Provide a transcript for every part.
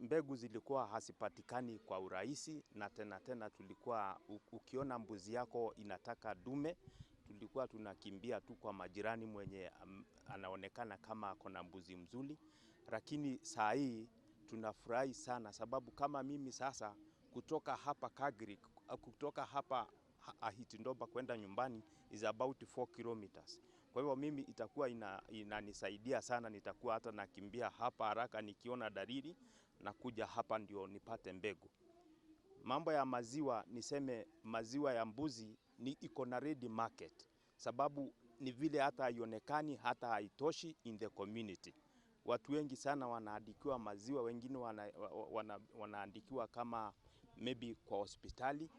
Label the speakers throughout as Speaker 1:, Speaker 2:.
Speaker 1: mbegu zilikuwa hasipatikani kwa urahisi, na tena tulikuwa ukiona mbuzi yako inataka dume, tulikuwa tunakimbia tu kwa majirani mwenye anaonekana kama akona mbuzi mzuri. Lakini saa hii tunafurahi sana sababu kama mimi sasa kutoka hapa KAGRC, kutoka hapa Ahitindoba kwenda nyumbani is about 4 kilometers. Kwa hivyo mimi itakuwa inanisaidia sana, nitakuwa hata nakimbia hapa haraka nikiona dalili na kuja hapa ndio nipate mbegu. Mambo ya maziwa, niseme maziwa ya mbuzi iko na ready market, sababu ni vile hata haionekani, hata haitoshi in the community. Watu wengi sana wanaandikiwa maziwa, wengine wanaandikiwa kama maybe kwa hospitali.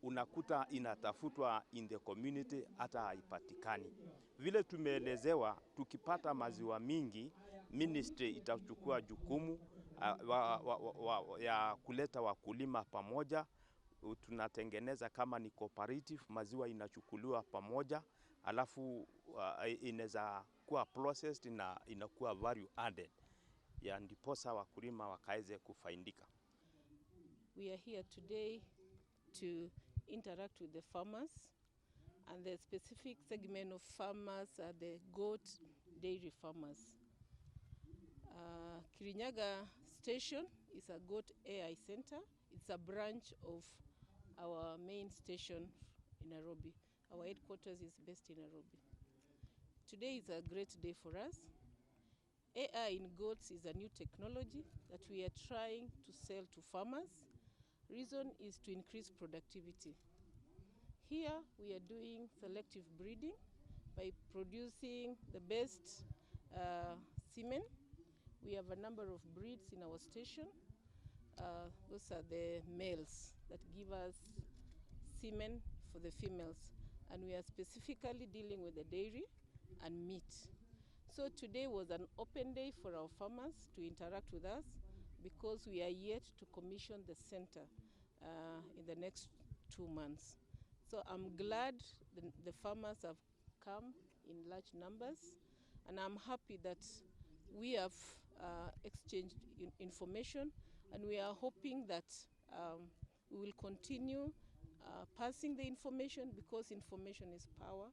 Speaker 1: Unakuta inatafutwa in the community, hata haipatikani. Vile tumeelezewa, tukipata maziwa mingi, ministry itachukua jukumu ya kuleta wakulima pamoja. Tunatengeneza kama ni cooperative, maziwa inachukuliwa pamoja, alafu inaweza kuwa processed na inakuwa value added, ya ndiposa wakulima wakaeze kufaidika.
Speaker 2: We are here today to interact with the farmers, and the specific segment of farmers are the goat dairy farmers. Kirinyaga Station is a goat AI center. It's a branch of our main station in Nairobi. Our headquarters is based in Nairobi. Today is a great day for us. AI in goats is a new technology that we are trying to sell to farmers. Reason is to increase productivity. Here we are doing selective breeding by producing the best semen. We have a number of breeds in our station. Those are the males that give us semen for the females. And we are specifically dealing with the dairy and meat. So today was an open day for our farmers to interact with us, because we are yet to commission the center in the next 2 months. So I'm glad the farmers have come in large numbers, and I'm happy that we have exchanged information, and we are hoping that we will continue passing the information, because information is power.